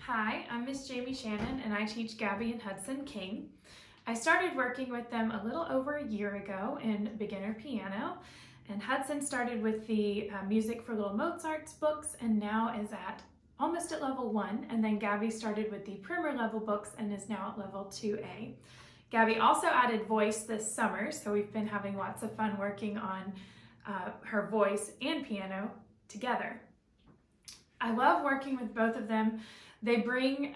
Hi, I'm Miss Jamie Shannon and I teach Gabby and Hudson King. I started working with them a little over a year ago in beginner piano, and Hudson started with the Music for Little Mozart's books and now is almost at level 1, and then Gabby started with the primer level books and is now at level 2A. Gabby also added voice this summer, so we've been having lots of fun working on her voice and piano together. I love working with both of them. They bring,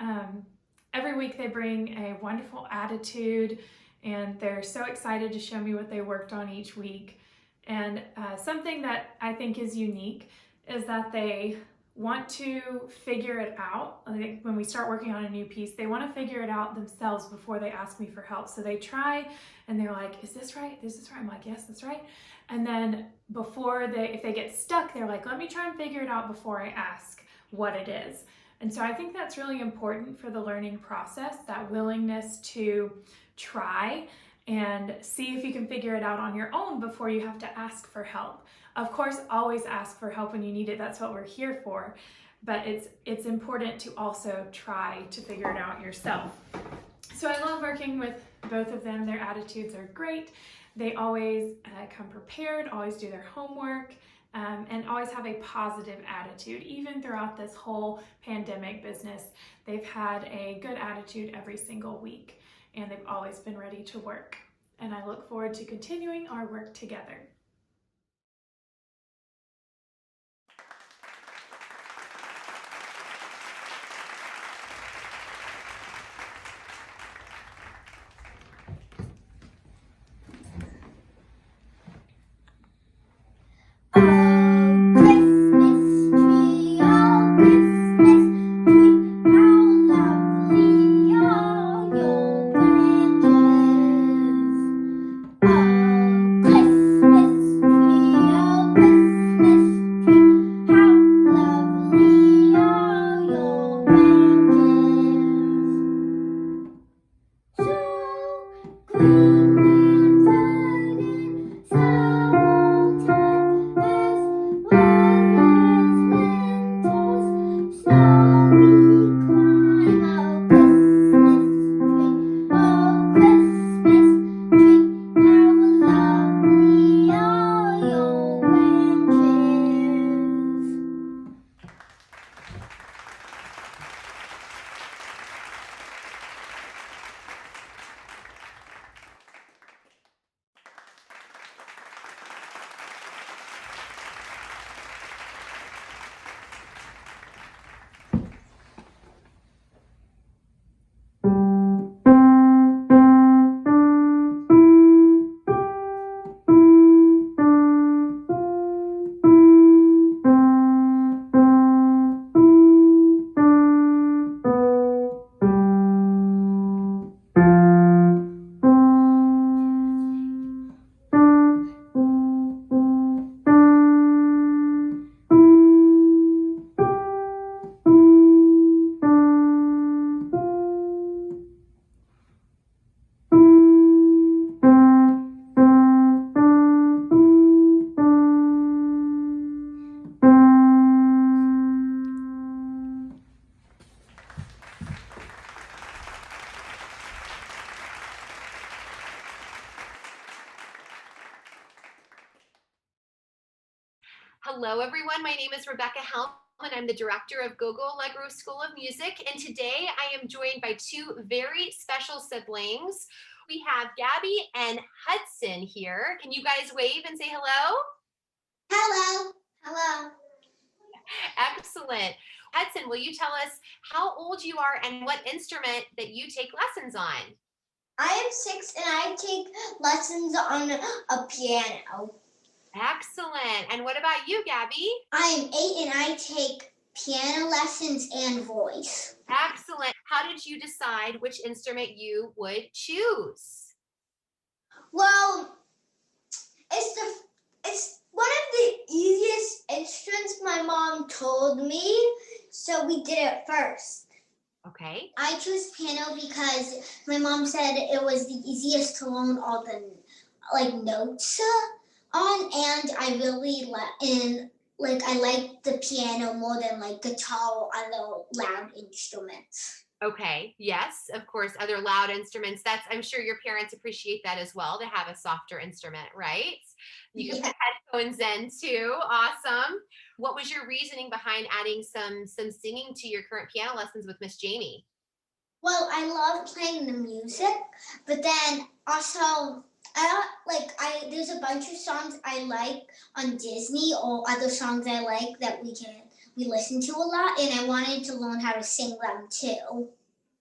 every week they bring a wonderful attitude, and they're so excited to show me what they worked on each week. And something that I think is unique is that they want to figure it out. I think when we start working on a new piece, they want to figure it out themselves before they ask me for help. So they try and they're like, is this right? Is this right? I'm like, yes, that's right. And then if they get stuck, they're like, let me try and figure it out before I ask what it is. And so I think that's really important for the learning process, that willingness to try and see if you can figure it out on your own before you have to ask for help. Of course, always ask for help when you need it. That's what we're here for. But it's important to also try to figure it out yourself. So I love working with both of them. Their attitudes are great. They always come prepared, always do their homework, and always have a positive attitude. Even throughout this whole pandemic business, they've had a good attitude every single week, and they've always been ready to work. And I look forward to continuing our work together. Hello, everyone. My name is Rebecca Helm, and I'm the director of Gogo Allegro School of Music. And today I am joined by two very special siblings. We have Gabby and Hudson here. Can you guys wave and say hello? Hello. Hello. Excellent. Hudson, will you tell us how old you are and what instrument that you take lessons on? I am 6 and I take lessons on a piano. Excellent. And what about you, Gabby? I am 8 and I take piano lessons and voice. Excellent. How did you decide which instrument you would choose? Well, it's one of the easiest instruments my mom told me, so we did it first. Okay. I chose piano because my mom said it was the easiest to learn all the notes on, and I really like I like the piano more than like guitar or other loud instruments. Okay. Yes, of course. Other loud instruments. I'm sure your parents appreciate that as well to have a softer instrument, right? You can Yeah. put headphones in too. Awesome. What was your reasoning behind adding some singing to your current piano lessons with Miss Jamie? Well, I love playing the music, but then also I there's a bunch of songs I like on Disney or other songs I like that we listen to a lot, and I wanted to learn how to sing them too.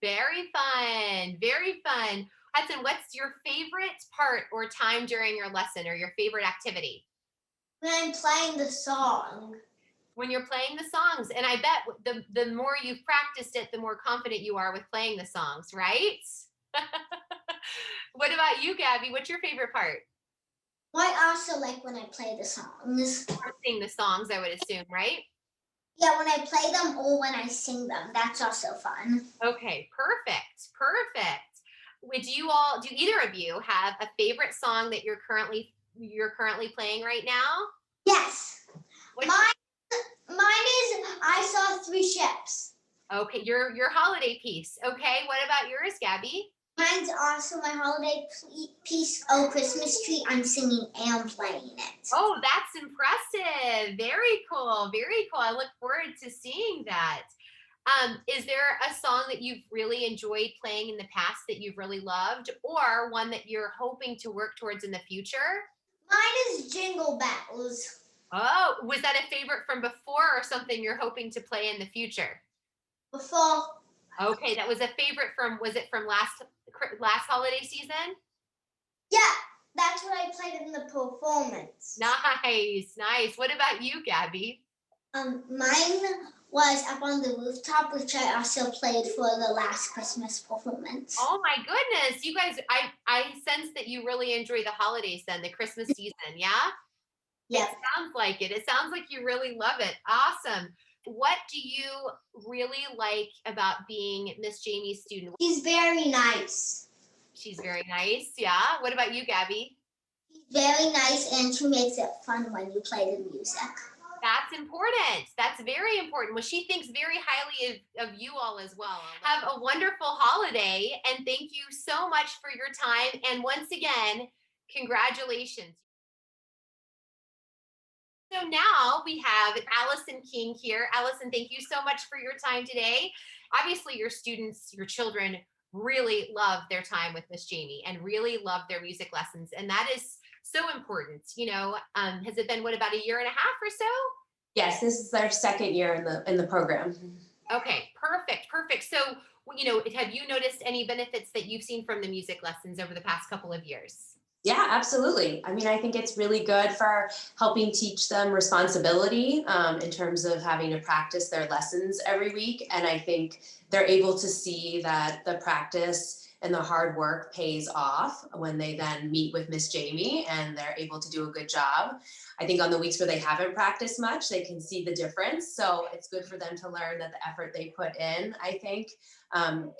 Very fun. Very fun. Hudson, what's your favorite part or time during your lesson or your favorite activity? When I'm playing the song, When you're playing the songs. And I bet the more you've practiced it, the more confident you are with playing the songs, right? What about you, Gabby? What's your favorite part? I also like when I play the songs. Sing the songs, I would assume, right? Yeah, when I play them or when I sing them, that's also fun. Okay, perfect. Perfect. Do either of you have a favorite song that you're currently playing right now? Yes, What's mine is I Saw Three Ships. Okay, your holiday piece. Okay, what about yours, Gabby? Mine's also my holiday piece, Oh Christmas Tree. I'm singing and playing it. Oh, that's impressive. Very cool. Very cool. I look forward to seeing that. Is there a song that you've really enjoyed playing in the past that you've really loved, or one that you're hoping to work towards in the future? Mine is Jingle Bells. Oh, was that a favorite from before or something you're hoping to play in the future? Before, Okay, that was a favorite was it from last holiday season? yeah, that's what I played in the performance. Nice, nice. What about you, Gabby? Mine was Up on the Rooftop, which I also played for the last Christmas performance. Oh my goodness, you guys, I sense that you really enjoy the holidays then, the Christmas season, yeah? Yep. It sounds like it. It sounds like you really love it. Awesome. What do you really like about being Miss Jamie's student? He's very nice. She's very nice. Yeah. What about you, Gabby? He's very nice, and she makes it fun when you play the music. That's important. That's very important. Well, she thinks very highly of you all as well. Have a wonderful holiday, and thank you so much for your time. And once again, congratulations. So now we have Allison King here. Allison, thank you so much for your time today. Obviously, your students, your children really love their time with Miss Jamie and really love their music lessons. And that is so important. Has it been about a year and a half or so? Yes, this is their second year in the program. Okay, perfect, perfect. So, have you noticed any benefits that you've seen from the music lessons over the past couple of years? Yeah, absolutely. I mean, I think it's really good for helping teach them responsibility in terms of having to practice their lessons every week. And I think they're able to see that the practice and the hard work pays off when they then meet with Miss Jamie and they're able to do a good job. I think on the weeks where they haven't practiced much, they can see the difference. So it's good for them to learn that the effort they put in, I think,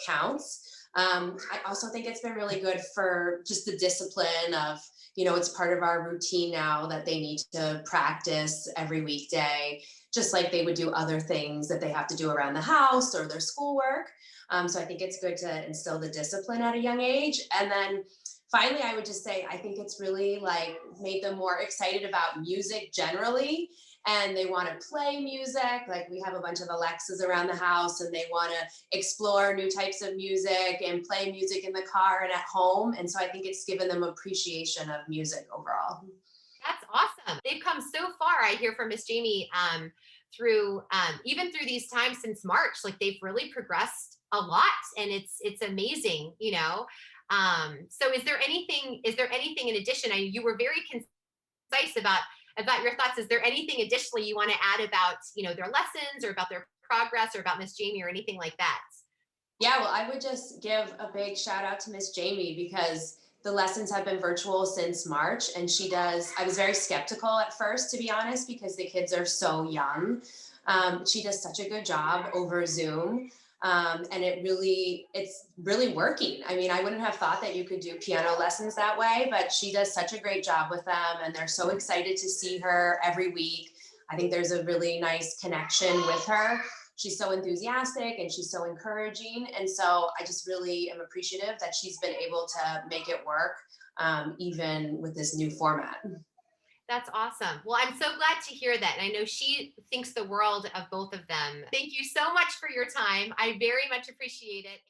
counts. I also think it's been really good for just the discipline of, it's part of our routine now that they need to practice every weekday, just like they would do other things that they have to do around the house or their schoolwork. So I think it's good to instill the discipline at a young age. And then finally, I would just say, I think it's really made them more excited about music generally. And they want to play music. Like we have a bunch of Alexas around the house and they want to explore new types of music and play music in the car and at home. And so I think it's given them appreciation of music overall. That's awesome. They've come so far. I hear from Miss Jamie through even through these times since March. Like they've really progressed a lot, and it's amazing. So is there anything in addition? You were very concise about your thoughts. Is there anything additionally you want to add about their lessons or about their progress or about Miss Jamie or anything like that? Yeah, well, I would just give a big shout out to Miss Jamie because the lessons have been virtual since March, and I was very skeptical at first, to be honest, because the kids are so young. She does such a good job over Zoom. And it's really working. I mean, I wouldn't have thought that you could do piano lessons that way, but she does such a great job with them, and they're so excited to see her every week. I think there's a really nice connection with her. She's so enthusiastic and she's so encouraging. And so I just really am appreciative that she's been able to make it work, even with this new format. That's awesome. Well, I'm so glad to hear that. And I know she thinks the world of both of them. Thank you so much for your time. I very much appreciate it.